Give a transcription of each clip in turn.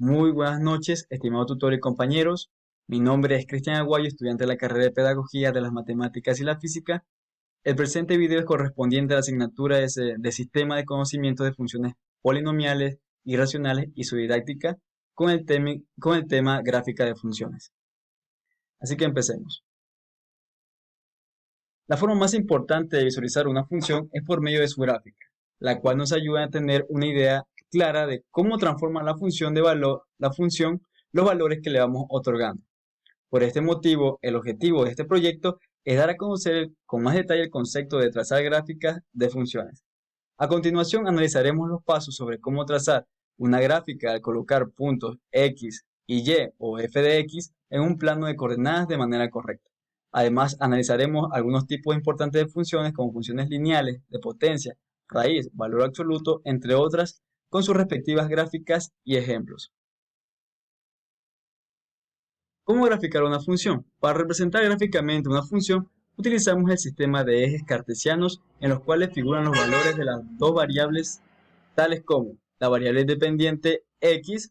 Muy buenas noches, estimado tutor y compañeros. Mi nombre es Cristian Aguayo, estudiante de la carrera de Pedagogía de las Matemáticas y la Física. El presente video es correspondiente a la asignatura de Sistema de Conocimiento de Funciones Polinomiales, Irracionales y su didáctica con el tema Gráfica de Funciones. Así que empecemos. La forma más importante de visualizar una función es por medio de su gráfica, la cual nos ayuda a tener una idea clara de cómo transforma la función los valores que le vamos otorgando. Por este motivo, el objetivo de este proyecto es dar a conocer con más detalle el concepto de trazar gráficas de funciones. A continuación, analizaremos los pasos sobre cómo trazar una gráfica al colocar puntos X y Y o f de X en un plano de coordenadas de manera correcta. Además, analizaremos algunos tipos importantes de funciones como funciones lineales, de potencia, raíz, valor absoluto, entre otras, con sus respectivas gráficas y ejemplos. ¿Cómo graficar una función? Para representar gráficamente una función, utilizamos el sistema de ejes cartesianos en los cuales figuran los valores de las dos variables, tales como la variable independiente x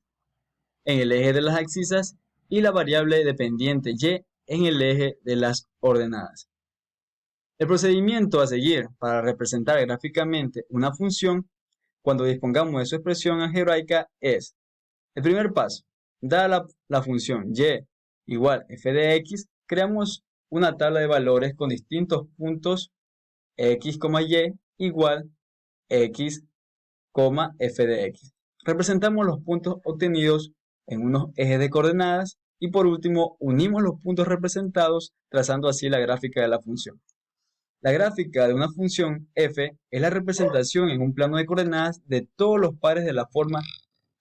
en el eje de las abscisas y la variable dependiente y en el eje de las ordenadas. El procedimiento a seguir para representar gráficamente una función cuando dispongamos de su expresión algebraica es: el primer paso, dada la función y igual f de x, creamos una tabla de valores con distintos puntos x, y igual x, f de x. Representamos los puntos obtenidos en unos ejes de coordenadas y por último unimos los puntos representados trazando así la gráfica de la función. La gráfica de una función f es la representación en un plano de coordenadas de todos los pares de la forma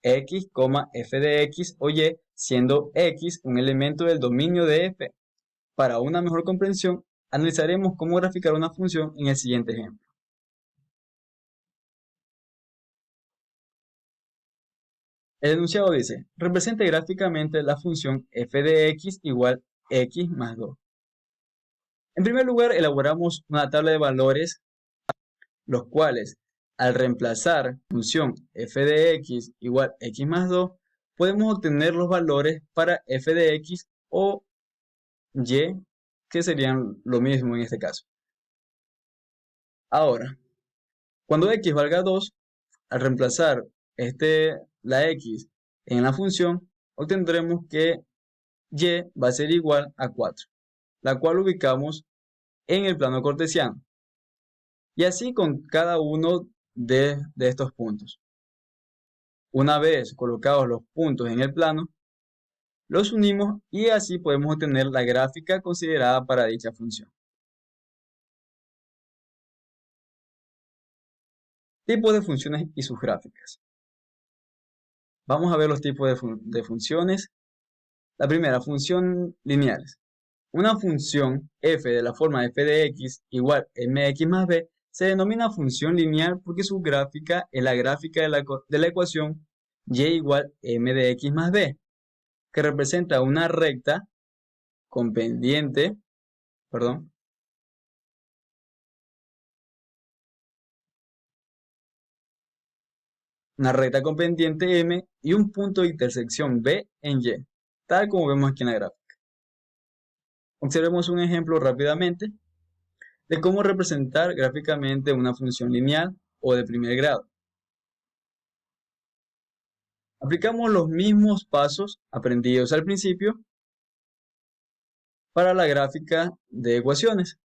x, f de x o y, siendo x un elemento del dominio de f. Para una mejor comprensión, analizaremos cómo graficar una función en el siguiente ejemplo. El enunciado dice: represente gráficamente la función f de x igual x más 2. En primer lugar, elaboramos una tabla de valores, los cuales, al reemplazar la función f de x igual x más 2, podemos obtener los valores para f de x o y, que serían lo mismo en este caso. Ahora, cuando x valga 2, al reemplazar la x en la función, obtendremos que y va a ser igual a 4, la cual ubicamos en el plano cartesiano. Y así con cada uno de estos puntos. Una vez colocados los puntos en el plano, los unimos y así podemos obtener la gráfica considerada para dicha función. Tipos de funciones y sus gráficas. Vamos a ver los tipos de funciones. La primera, función lineales. Una función f de la forma f de x igual mx más b se denomina función lineal porque su gráfica es la gráfica de la ecuación y igual m de x más b, que representa una recta con pendiente, m y un punto de intersección b en y, tal como vemos aquí en la gráfica. Observemos un ejemplo rápidamente de cómo representar gráficamente una función lineal o de primer grado. Aplicamos los mismos pasos aprendidos al principio para la gráfica de ecuaciones.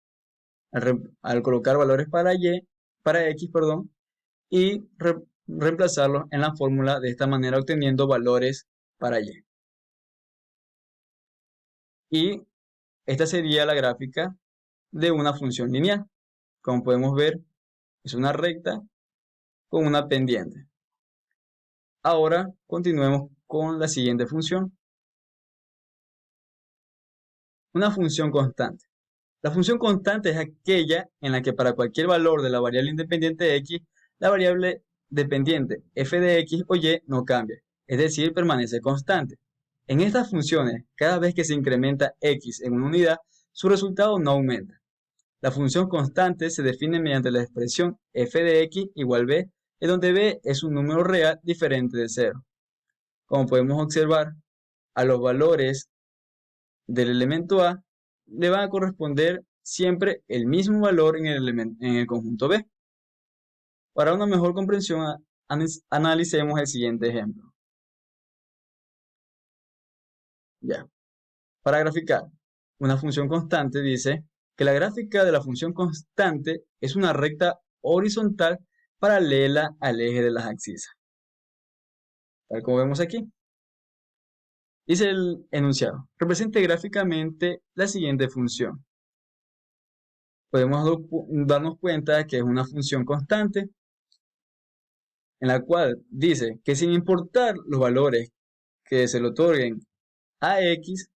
Al colocar valores para x, y reemplazarlos en la fórmula de esta manera obteniendo valores para y. Y esta sería la gráfica de una función lineal. Como podemos ver, es una recta con una pendiente. Ahora continuemos con la siguiente función. Una función constante. La función constante es aquella en la que para cualquier valor de la variable independiente x, la variable dependiente f de x o y no cambia, es decir, permanece constante. En estas funciones, cada vez que se incrementa x en una unidad, su resultado no aumenta. La función constante se define mediante la expresión f de x igual b, en donde b es un número real diferente de 0. Como podemos observar, a los valores del elemento A le van a corresponder siempre el mismo valor en el conjunto B. Para una mejor comprensión, analicemos el siguiente ejemplo. Ya. Para graficar una función constante, dice que la gráfica de la función constante es una recta horizontal paralela al eje de las abscisas. Tal como vemos aquí. Dice el enunciado: represente gráficamente la siguiente función. Podemos darnos cuenta que es una función constante, en la cual dice que sin importar los valores que se le otorguen a X,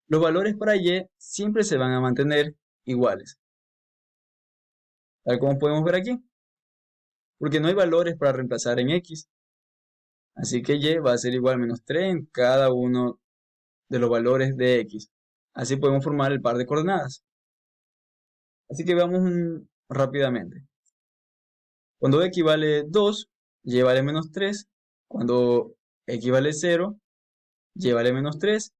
los valores para Y siempre se van a mantener iguales. Tal como podemos ver aquí. Porque no hay valores para reemplazar en X. Así que Y va a ser igual a menos 3 en cada uno de los valores de X. Así podemos formar el par de coordenadas. Así que veamos rápidamente. Cuando X vale 2, Y vale menos 3. Cuando X vale 0, Y vale menos 3.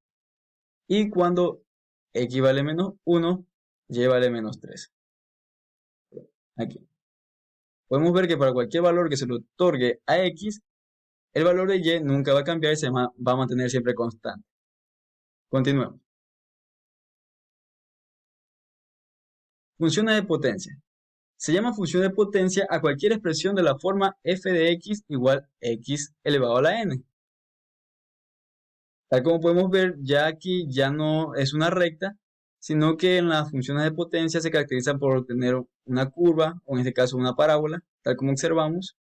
Y cuando X vale menos 1, Y vale menos 3. Aquí. Podemos ver que para cualquier valor que se le otorgue a X, el valor de Y nunca va a cambiar y se va a mantener siempre constante. Continuemos. Funciones de potencia. Se llama función de potencia a cualquier expresión de la forma f de x igual x elevado a la n. Tal como podemos ver, ya aquí ya no es una recta, sino que en las funciones de potencia se caracterizan por tener una curva, o en este caso una parábola, tal como observamos.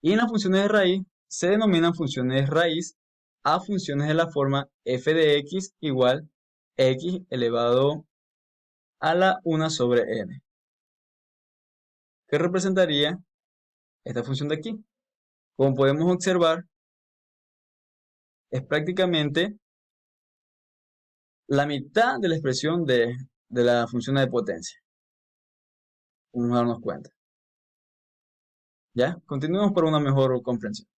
Y en las funciones de raíz se denominan funciones raíz a funciones de la forma f de x igual x elevado a la 1 sobre n. ¿Qué representaría esta función de aquí? Como podemos observar, es prácticamente la mitad de la expresión de la función de potencia. Vamos a darnos cuenta. ¿Ya? Continuemos para una mejor comprensión.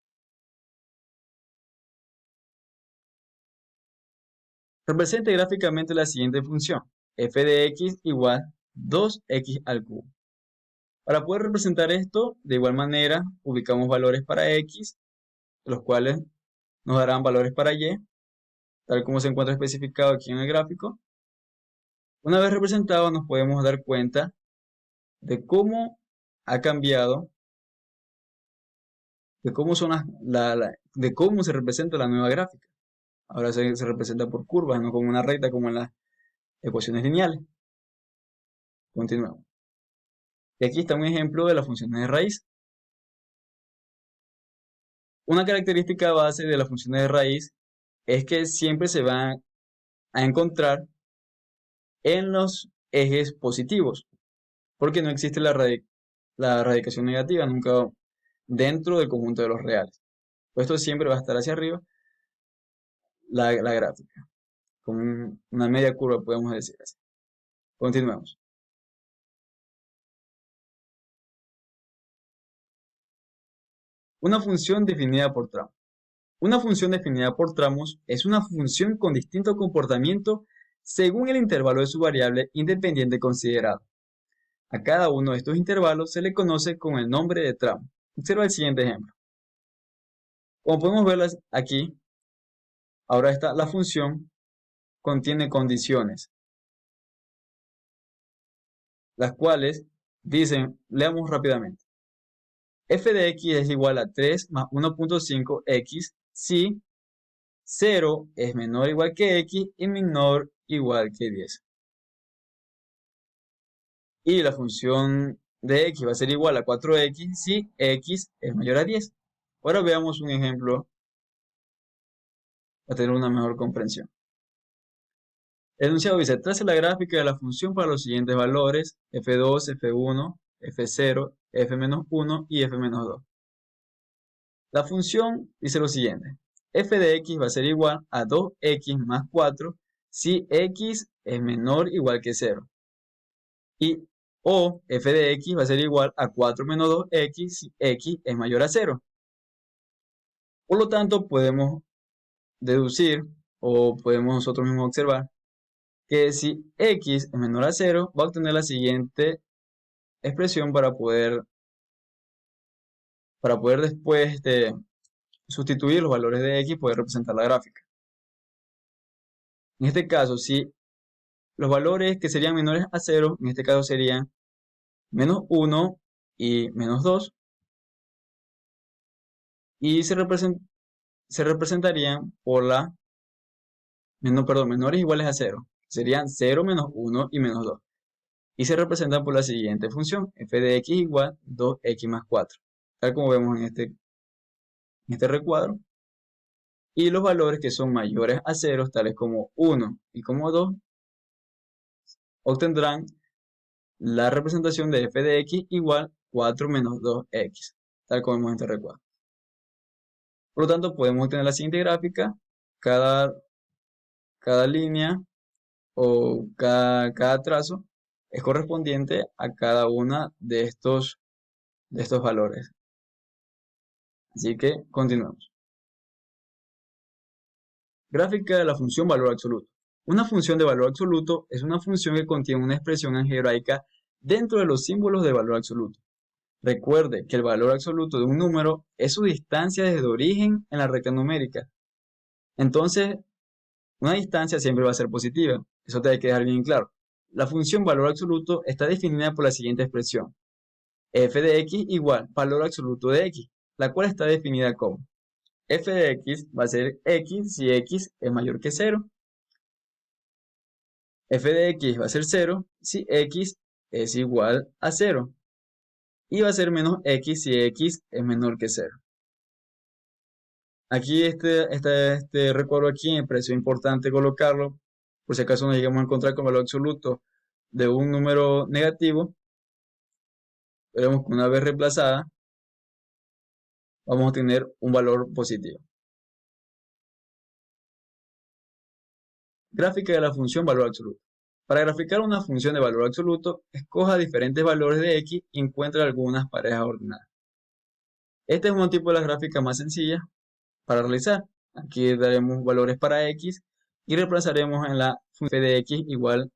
Represente gráficamente la siguiente función: f de x igual 2x al cubo. Para poder representar esto, de igual manera, ubicamos valores para x, los cuales nos darán valores para y, tal como se encuentra especificado aquí en el gráfico. Una vez representado, nos podemos dar cuenta de cómo ha cambiado, de cómo de cómo se representa la nueva gráfica. Ahora se representa por curvas, no como una recta como en las ecuaciones lineales. Continuamos. Y aquí está un ejemplo de las funciones de raíz. Una característica base de las funciones de raíz es que siempre se van a encontrar en los ejes positivos, porque no existe la radicación negativa nunca dentro del conjunto de los reales. Pues esto siempre va a estar hacia arriba la gráfica, con una media curva, podemos decir así. Continuemos. Una función definida por tramos. Una función definida por tramos es una función con distinto comportamiento según el intervalo de su variable independiente considerado. A cada uno de estos intervalos se le conoce con el nombre de tramo. Observa el siguiente ejemplo. Como podemos ver aquí, ahora la función contiene condiciones, las cuales dicen, leamos rápidamente. F de x es igual a 3 más 1.5x si 0 es menor o igual que x y menor o igual que 10. Y la función de x va a ser igual a 4x si x es mayor a 10. Ahora veamos un ejemplo para tener una mejor comprensión. El enunciado dice: trace la gráfica de la función para los siguientes valores: f2, f1, f0, f-1 y f-2. La función dice lo siguiente: f de x va a ser igual a 2x más 4 si x es menor o igual que 0. Y o f de x va a ser igual a 4 menos 2x si x es mayor a 0. Por lo tanto, podemos deducir o podemos nosotros mismos observar que si x es menor a 0, va a obtener la siguiente expresión para poder después sustituir los valores de x y poder representar la gráfica. En este caso, si los valores que serían menores a 0, en este caso serían menos 1 y menos 2, y se representarían por menores iguales a 0. Serían 0, menos 1 y menos 2. Y se representan por la siguiente función, f de x igual 2x más 4, tal como vemos en este recuadro. Y los valores que son mayores a 0, tales como 1 y como 2, obtendrán la representación de f de x igual 4 menos 2x, tal como vemos en este recuadro. Por lo tanto, podemos obtener la siguiente gráfica. Cada línea o cada trazo es correspondiente a cada una de estos valores. Así que continuamos. Gráfica de la función valor absoluto. Una función de valor absoluto es una función que contiene una expresión algebraica dentro de los símbolos de valor absoluto. Recuerde que el valor absoluto de un número es su distancia desde origen en la recta numérica. Entonces, una distancia siempre va a ser positiva. Eso te hay que dejar bien claro. La función valor absoluto está definida por la siguiente expresión. F de x igual valor absoluto de x, la cual está definida como f de x va a ser x si x es mayor que 0. F de x va a ser 0 si x es igual a 0. Y va a ser menos x si x es menor que 0. Aquí este recuadro aquí me pareció importante colocarlo, por si acaso nos llegamos a encontrar con valor absoluto de un número negativo. Veremos que una vez reemplazada, vamos a tener un valor positivo. Gráfica de la función valor absoluto. Para graficar una función de valor absoluto, escoja diferentes valores de x y encuentre algunas parejas ordenadas. Este es un tipo de las gráficas más sencillas para realizar. Aquí daremos valores para x y reemplazaremos en la función de x igual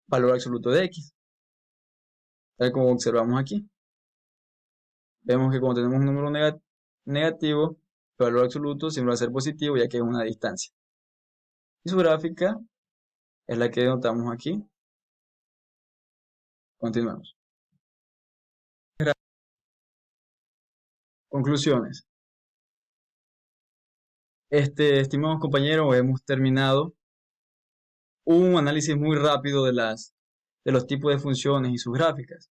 valor absoluto de x, tal como observamos aquí. Vemos que cuando tenemos un número negativo, el valor absoluto siempre va a ser positivo, ya que es una distancia. Y su gráfica es la que notamos aquí. Continuamos. Conclusiones. Estimados compañeros, hemos terminado un análisis muy rápido de los tipos de funciones y sus gráficas.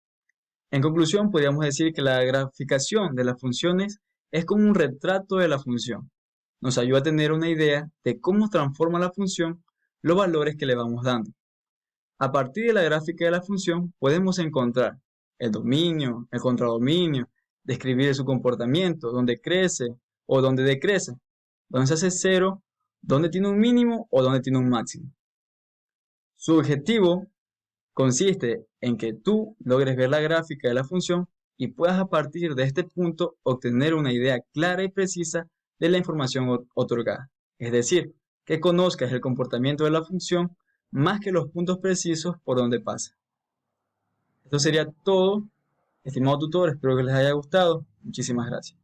En conclusión, podríamos decir que la graficación de las funciones es como un retrato de la función. Nos ayuda a tener una idea de cómo transforma la función los valores que le vamos dando. A partir de la gráfica de la función podemos encontrar el dominio, el contradominio, describir su comportamiento, dónde crece o dónde decrece, dónde se hace cero, dónde tiene un mínimo o dónde tiene un máximo. Su objetivo consiste en que tú logres ver la gráfica de la función y puedas a partir de este punto obtener una idea clara y precisa de la información otorgada. Es decir, que conozcas el comportamiento de la función más que los puntos precisos por donde pasa. Esto sería todo, estimado tutor, espero que les haya gustado. Muchísimas gracias.